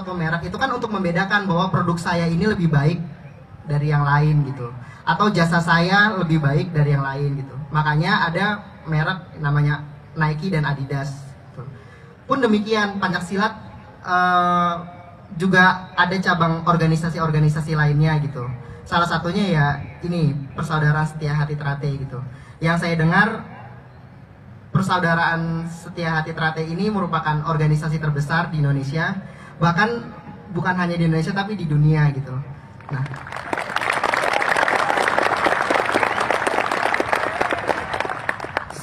suatu merek itu kan untuk membedakan bahwa produk saya ini lebih baik dari yang lain gitu, atau jasa saya lebih baik dari yang lain gitu. Makanya ada merek namanya Nike dan Adidas gitu. Pun demikian pencaksilat juga ada cabang organisasi-organisasi lainnya gitu. Salah satunya ya ini Persaudaraan Setia Hati Trate gitu. Yang saya dengar Persaudaraan Setia Hati Trate ini merupakan organisasi terbesar di Indonesia, bahkan bukan hanya di Indonesia tapi di dunia gitu. Nah,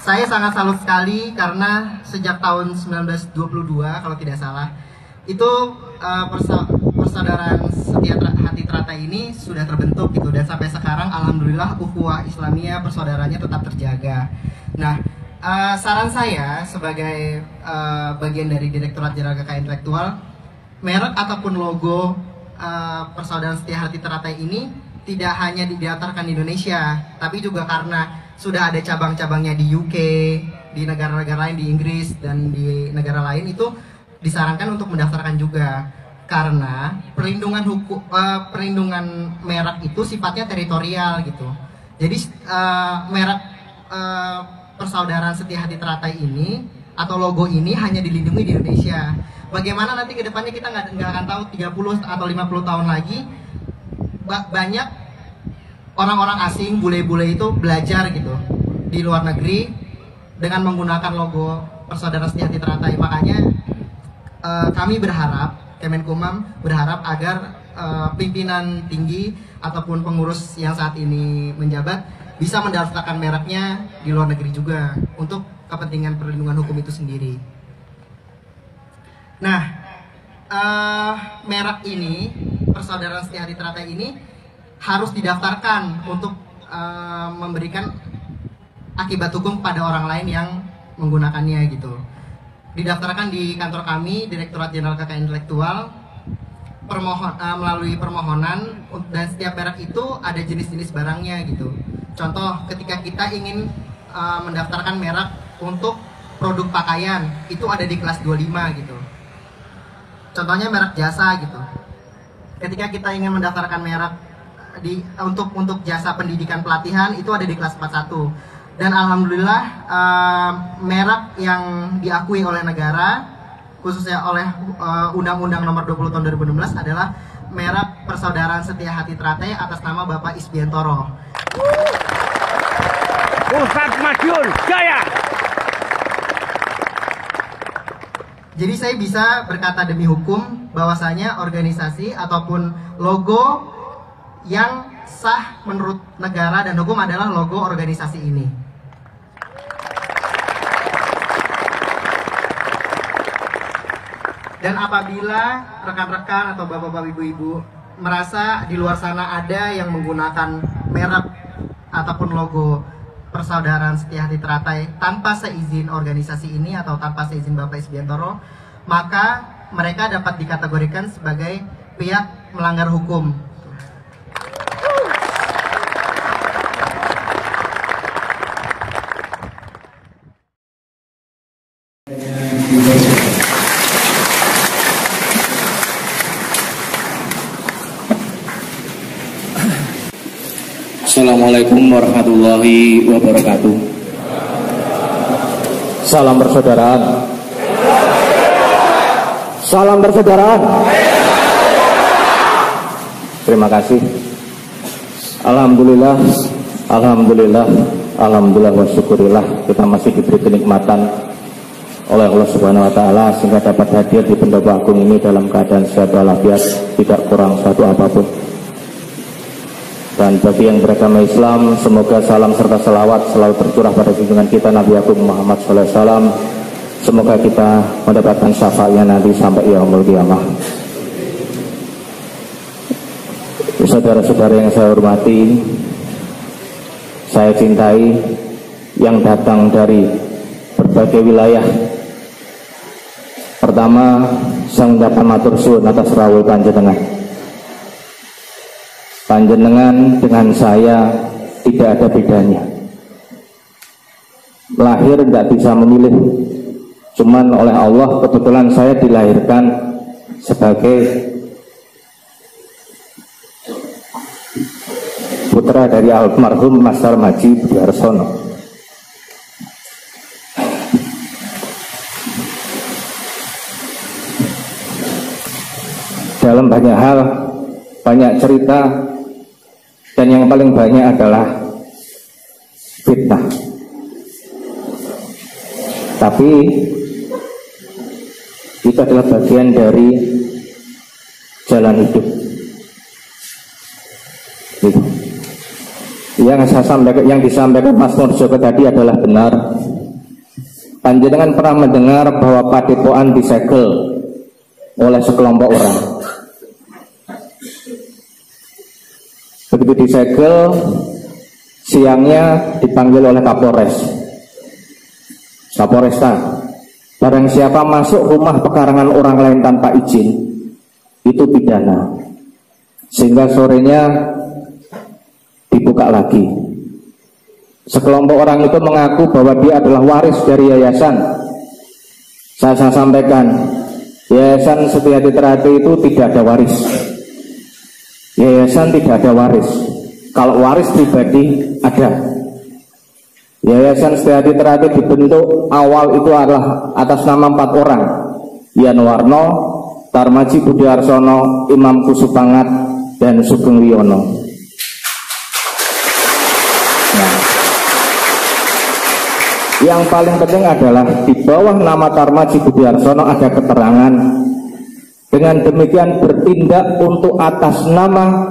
saya sangat salut sekali karena sejak tahun 1922 kalau tidak salah itu Persaudaraan Setia Hati Trate ini sudah terbentuk gitu, dan sampai sekarang alhamdulillah ukhuwah Islamiyah persaudaraannya tetap terjaga. Nah, saran saya sebagai bagian dari Direktorat Jenderal Kekayaan Intelektual, merek ataupun logo Persaudaraan Setia Hati Trate ini tidak hanya didaftarkan di Indonesia, tapi juga karena sudah ada cabang-cabangnya di UK, di negara-negara lain, di Inggris dan di negara lain, itu disarankan untuk mendaftarkan juga, karena perlindungan hukum, perlindungan merek itu sifatnya teritorial gitu. Jadi merek Persaudaraan Setia Hati Trate ini atau logo ini hanya dilindungi di Indonesia. Bagaimana nanti ke depannya kita nggak akan tahu, 30 atau 50 tahun lagi banyak orang-orang asing, bule-bule itu belajar gitu di luar negeri dengan menggunakan logo Persaudaraan Setia Hati Trate. Makanya kami berharap, Kemenkumham berharap agar pimpinan tinggi ataupun pengurus yang saat ini menjabat bisa mendaftarkan mereknya di luar negeri juga untuk kepentingan perlindungan hukum itu sendiri. Nah, merek ini, Persaudaraan Setia Hati Trate ini harus didaftarkan untuk memberikan akibat hukum kepada orang lain yang menggunakannya gitu. Didaftarkan di kantor kami, Direktorat Jenderal Kekayaan Intelektual, melalui permohonan, dan setiap merek itu ada jenis-jenis barangnya gitu. Contoh, ketika kita ingin mendaftarkan merek untuk produk pakaian, itu ada di kelas 25 gitu. Contohnya merek jasa gitu. Ketika kita ingin mendaftarkan merek untuk jasa pendidikan pelatihan, itu ada di kelas 41. Dan alhamdulillah merek yang diakui oleh negara, khususnya oleh Undang-Undang Nomor 20 Tahun 2016 adalah merek Persaudaraan Setia Hati Trate atas nama Bapak Isbiantoro. Ustadz Madiun Jaya. Jadi saya bisa berkata demi hukum bahwasanya organisasi ataupun logo yang sah menurut negara dan hukum adalah logo organisasi ini. Dan apabila rekan-rekan atau bapak-bapak, ibu-ibu merasa di luar sana ada yang menggunakan merek ataupun logo Persaudaraan Setia Hati Trate tanpa seizin organisasi ini atau tanpa seizin Bapak Isbiantoro, maka mereka dapat dikategorikan sebagai pihak melanggar hukum. Assalamualaikum warahmatullahi wabarakatuh. Salam persaudaraan. Salam persaudaraan. Terima kasih. Alhamdulillah, alhamdulillah, alhamdulillah wa syukurillah, kita masih diberi kenikmatan oleh Allah Subhanahu wa taala sehingga dapat hadir di pendopo agung ini dalam keadaan sehat walafiat, tidak kurang suatu apapun. Dan bagi yang beragama Islam, semoga salam serta selawat selalu tercurah pada junjungan kita Nabi Agung Muhammad SAW. Semoga kita mendapatkan syafaatnya nanti sampai yaumul qiyamah. Saudara-saudara yang saya hormati, saya cintai, yang datang dari berbagai wilayah. Pertama, saya mengucapkan matur suwun atas rawuh panjenengan. Panjenengan dengan saya tidak ada bedanya. Lahir tidak bisa memilih, cuman oleh Allah kebetulan saya dilahirkan sebagai putra dari almarhum Mas Tarmadji Budiarsono. Dalam banyak hal, banyak cerita, dan yang paling banyak adalah fitnah. Tapi itu adalah bagian dari jalan hidup. Gitu. Yang disampaikan Mas Murjoko tadi adalah benar. Panjenengan pernah mendengar bahwa Padepokan disegel oleh sekelompok orang. Begitu disegel, siangnya dipanggil oleh Kapolresta. Barang siapa masuk rumah pekarangan orang lain tanpa izin, itu pidana. Sehingga sorenya dibuka lagi. Sekelompok orang itu mengaku bahwa dia adalah waris dari yayasan. Saya sampaikan, Yayasan Setia Terakhir itu tidak ada waris. Yayasan tidak ada waris. Kalau waris pribadi ada. Yayasan Setia Terakhir dibentuk awal itu adalah atas nama 4 orang: Yan Warno, Tarmadji Budiarsono, Imam Kusupangat, dan Sugeng Wiono. Nah, yang paling penting adalah di bawah nama Tarmadji Budiarsono ada keterangan. Dengan demikian bertindak untuk atas nama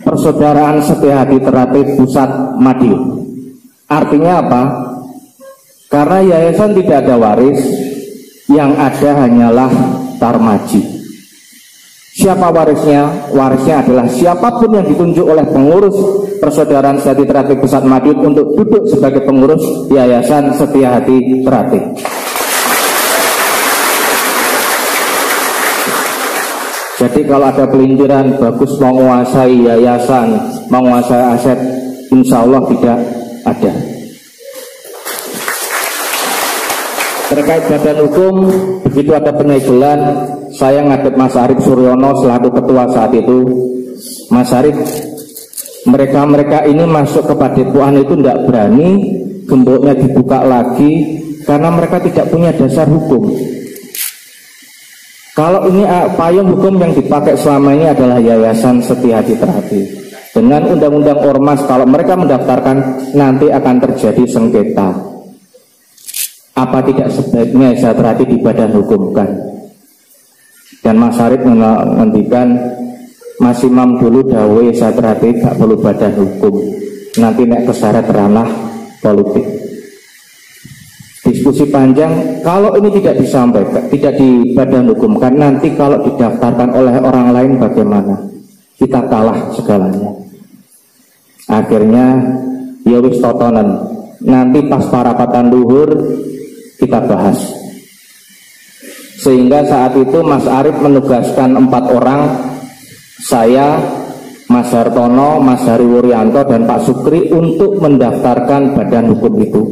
Persaudaraan Setia Hati Terakhir Pusat Madiun. Artinya apa? Karena yayasan tidak ada waris, yang ada hanyalah Tarmadji. Siapa warisnya? Warisnya adalah siapapun yang ditunjuk oleh pengurus Persaudaraan Setia Hati Terakhir Pusat Madiun untuk duduk sebagai pengurus Yayasan Setia Hati Terakhir. Jadi kalau ada pelintiran Bagus menguasai yayasan, menguasai aset, insya Allah tidak ada. Terkait badan hukum, begitu ada penyegelan, saya ngadep Mas Arief Suryono selaku ketua saat itu. Mas Arief, mereka ini masuk ke Padepokan itu tidak berani, gemboknya dibuka lagi karena mereka tidak punya dasar hukum. Kalau ini payung hukum yang dipakai selama ini adalah Yayasan Setia Hati Terakhir. Dengan undang-undang ormas, kalau mereka mendaftarkan nanti akan terjadi sengketa. Apa tidak sebaiknya Setia Terakhir di badan hukumkan? Dan Mas Arief menghentikan, Mas Imam dulu dawe Setia Terakhir gak perlu badan hukum. Nanti nek keseret ranah politik. Diskusi panjang, kalau ini tidak disampaikan, tidak di badan hukum, kan nanti kalau didaftarkan oleh orang lain bagaimana? Kita kalah segalanya. Akhirnya ya wis totonen, nanti pas parapatan luhur kita bahas. Sehingga saat itu Mas Arief menugaskan 4 orang, saya, Mas Hartono, Mas Hari Wuryanto, dan Pak Sukri untuk mendaftarkan badan hukum itu.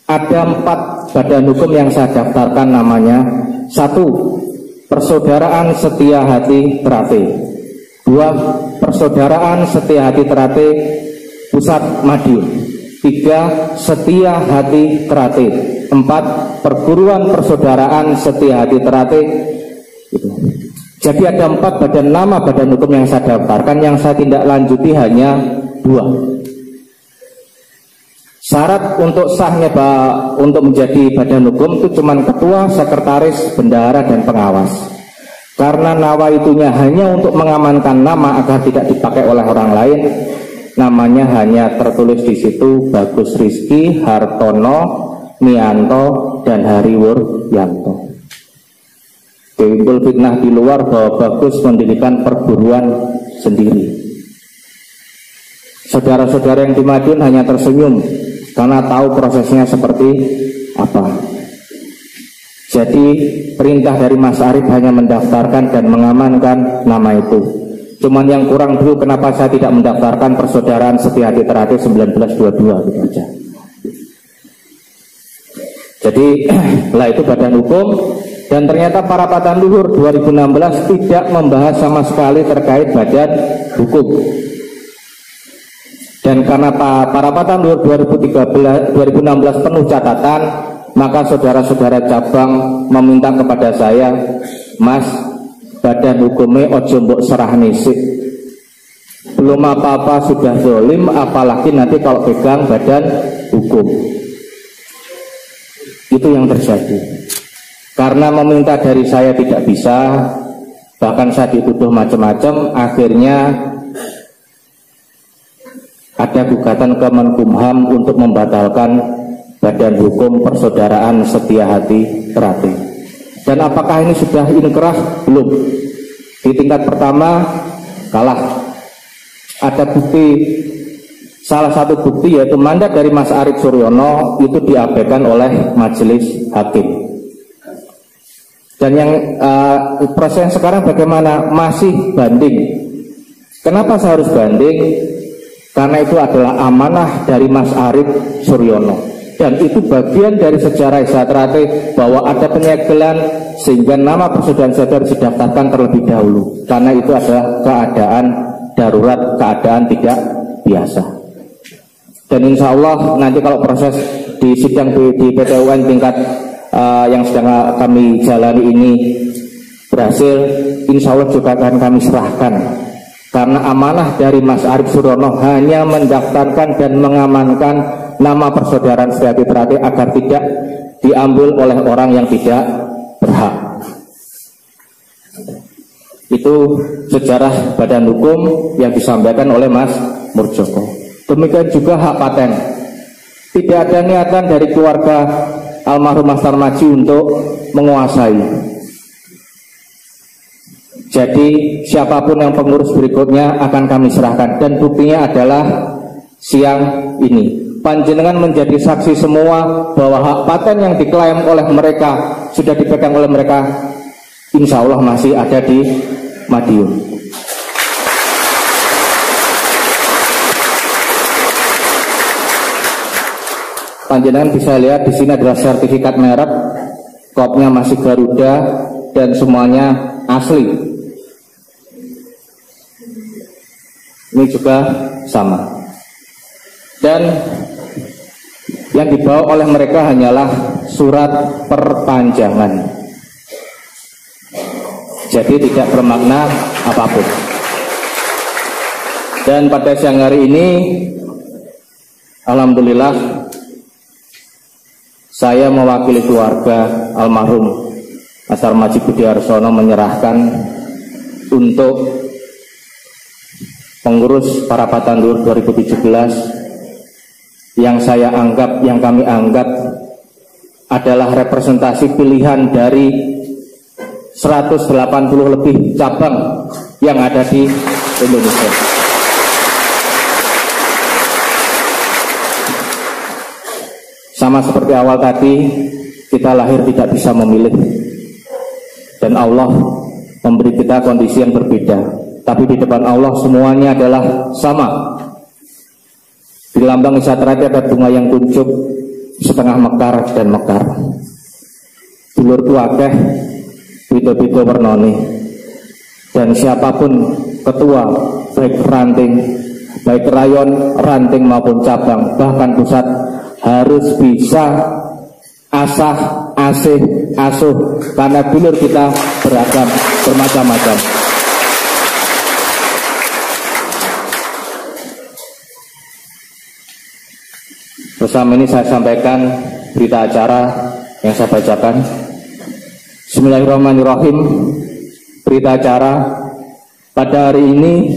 Ada 4 badan hukum yang saya daftarkan namanya. 1. Persaudaraan Setia Hati Terakhir. 2. Persaudaraan Setia Hati Terakhir Pusat Madiun. 3. Setia Hati Terakhir. 4. Perguruan Persaudaraan Setia Hati Terakhir. Jadi ada 4 badan nama badan hukum yang saya daftarkan. Yang saya tindak lanjuti hanya 2. Syarat untuk sahnya untuk menjadi badan hukum itu cuma ketua, sekretaris, bendahara, dan pengawas. Karena nawaitunya hanya untuk mengamankan nama agar tidak dipakai oleh orang lain, namanya hanya tertulis di situ Bagus Rizky, Hartono, Mianto, dan Hari Wuryanto. Timbul fitnah di luar bahwa Bagus mendirikan perguruan sendiri. Saudara-saudara yang di Madiun hanya tersenyum karena tahu prosesnya seperti apa. Jadi perintah dari Mas Arief hanya mendaftarkan dan mengamankan nama itu. Cuman yang kurang dulu kenapa saya tidak mendaftarkan Persaudaraan Setia Hati Terakhir 1922 gitu aja. Jadi lah itu badan hukum. Dan ternyata Parapatan Luhur 2016 tidak membahas sama sekali terkait badan hukum. Dan karena Parapatan Luhur 2016 penuh catatan, maka saudara-saudara cabang meminta kepada saya, Mas, badan hukumnya ojo mbok serah nisik. Belum apa-apa sudah zolim, apalagi nanti kalau pegang badan hukum. Itu yang terjadi. Karena meminta dari saya tidak bisa, bahkan saya dituduh macam-macam, akhirnya ada gugatan ke Menkumham untuk membatalkan badan hukum persaudaraan Setia Hati Terate. Dan apakah ini sudah inkrah? Belum. Di tingkat pertama kalah. Ada bukti, salah satu bukti yaitu mandat dari Mas Arief Suryono itu diabaikan oleh majelis hakim. Dan yang proses yang sekarang bagaimana? Masih banding. Kenapa saya harus banding? Karena itu adalah amanah dari Mas Arief Suryono. Dan itu bagian dari sejarah Terate bahwa ada penyegelan sehingga nama persaudaraan sadar didaftarkan terlebih dahulu. Karena itu adalah keadaan darurat, keadaan tidak biasa. Dan insya Allah nanti kalau proses di sidang di PT UN tingkat yang sedang kami jalani ini berhasil, insya Allah juga akan kami serahkan. Karena amanah dari Mas Arief Suryono hanya mendaftarkan dan mengamankan nama persaudaraan Setia Hati Terate agar tidak diambil oleh orang yang tidak berhak. Itu sejarah badan hukum yang disampaikan oleh Mas Murjoko. Demikian juga hak paten. Tidak ada niatan dari keluarga almarhum Mas Tarmaji untuk menguasai. Jadi siapapun yang pengurus berikutnya akan kami serahkan. Dan buktinya adalah siang ini panjenengan menjadi saksi semua bahwa hak paten yang diklaim oleh mereka sudah dipegang oleh mereka, insya Allah masih ada di Madiun. Panjenengan bisa lihat di sini adalah sertifikat merek, kopnya masih Garuda dan semuanya asli. Ini juga sama. Dan yang dibawa oleh mereka hanyalah surat perpanjangan. Jadi tidak bermakna apapun. Dan pada siang hari ini alhamdulillah saya mewakili keluarga almarhum Mas Tarmaji Budiarsono menyerahkan untuk pengurus Parapatan Luhur 2017 yang saya anggap, yang kami anggap adalah representasi pilihan dari 180 lebih cabang yang ada di Indonesia. Sama seperti awal tadi, kita lahir tidak bisa memilih, dan Allah memberi kita kondisi yang berbeda. Tapi di depan Allah semuanya adalah sama. Di lambang Setia Hati ada bunga yang kuncup setengah mekar dan mekar. Dulur tuakeh beda-beda wernane. Dan siapapun ketua, baik ranting, baik rayon, ranting maupun cabang, bahkan pusat, harus bisa asah, asih, asuh, karena dulur kita beragam, bermacam-macam. Bersama ini saya sampaikan berita acara yang saya bacakan. Bismillahirrahmanirrahim. Berita acara pada hari ini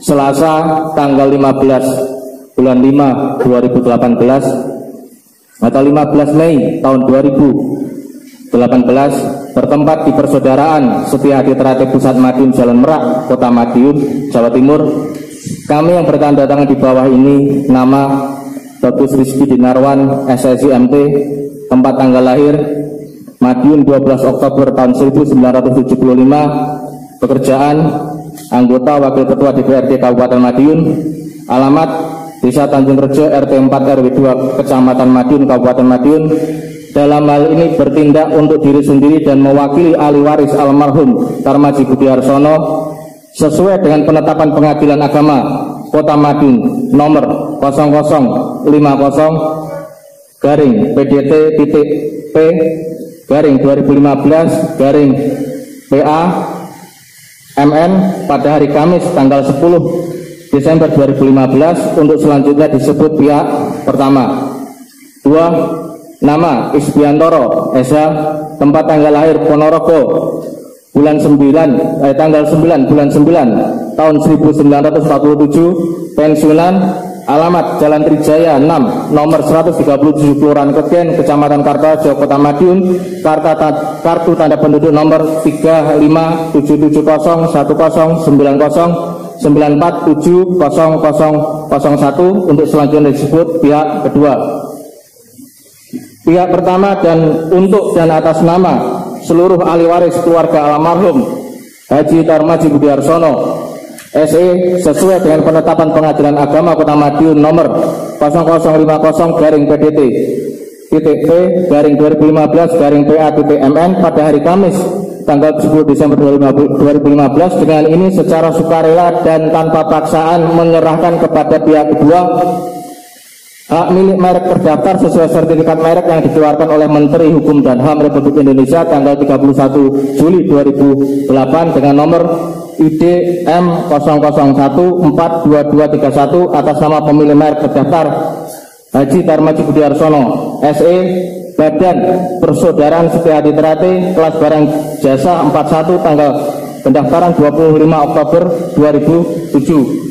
Selasa tanggal 15 bulan 5 2018 atau 15 Mei tahun 2018 bertempat di Persaudaraan Setia Hati Terate Pusat Madiun Jalan Merak, Kota Madiun, Jawa Timur. Kami yang bertanda tangan di bawah ini nama Bagus Rizky Dinarwan, SSI MT, tempat tanggal lahir Madiun 12 Oktober tahun 1975, pekerjaan anggota Wakil Ketua DPRD Kabupaten Madiun, alamat Desa Tanjung Rejo RT 4 RW 2 Kecamatan Madiun Kabupaten Madiun, dalam hal ini bertindak untuk diri sendiri dan mewakili ahli waris almarhum Tarmadji Budiarsono sesuai dengan penetapan Pengadilan Agama Kota Madiun nomor 0000-P/2015/PA MN pada hari Kamis tanggal 10 Desember 2015 untuk selanjutnya disebut pihak pertama. 2. Nama Isbiantoro SH, tempat tanggal lahir Ponorogo, tanggal 9 bulan 9 tahun 1947, pensiunan, alamat Jalan Trijaya 6 nomor 137 Kelurahan Kegen, Kecamatan Kartoharjo, Kota Madiun, kartu tanda penduduk nomor 3577109094700001 untuk selanjutnya disebut pihak kedua. Pihak pertama dan untuk dan atas nama seluruh ahli waris keluarga almarhum Haji Tarmadji Budiarsono SE sesuai dengan penetapan Pengadilan Agama Kota Madiun nomor 0050-PDT-P/2015-PA-MN pada hari Kamis tanggal 10 Desember 2015 dengan ini secara sukarela dan tanpa paksaan menyerahkan kepada pihak kedua hak milik merek terdaftar sesuai sertifikat merek yang dikeluarkan oleh Menteri Hukum dan HAM Republik Indonesia tanggal 31 Juli 2008 dengan nomor ID M00142231 atas nama pemilik merek terdaftar Haji Tarmadji Budiarsono SE, Badan Persaudaraan Setiahati Trate, kelas barang jasa 41, tanggal pendaftaran 25 Oktober 2007.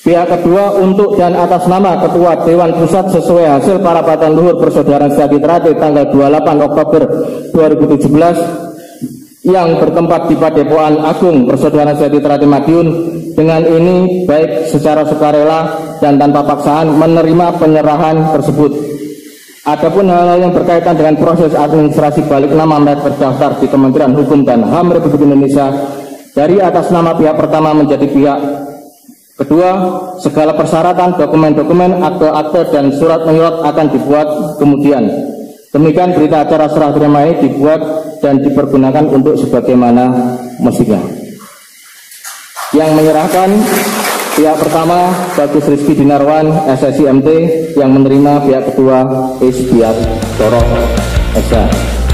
Pihak kedua untuk dan atas nama Ketua Dewan Pusat sesuai hasil parapatan luhur Persaudaraan Setiahati Trate tanggal 28 Oktober 2017 yang bertempat di Padepokan Agung Persaudaraan Setiahati Trate Madiun. Dengan ini baik secara sukarela dan tanpa paksaan menerima penyerahan tersebut. Adapun hal-hal yang berkaitan dengan proses administrasi balik nama merek terdaftar di Kementerian Hukum dan HAM Republik Indonesia dari atas nama pihak pertama menjadi pihak kedua, segala persyaratan, dokumen-dokumen, akte-akte, dan surat-menyurat akan dibuat kemudian. Demikian berita acara serah terima ini dibuat dan dipergunakan untuk sebagaimana mestinya. Yang menyerahkan pihak pertama Bagus Rizky Dinarwan SSI MT, yang menerima pihak kedua Isbiantoro SH.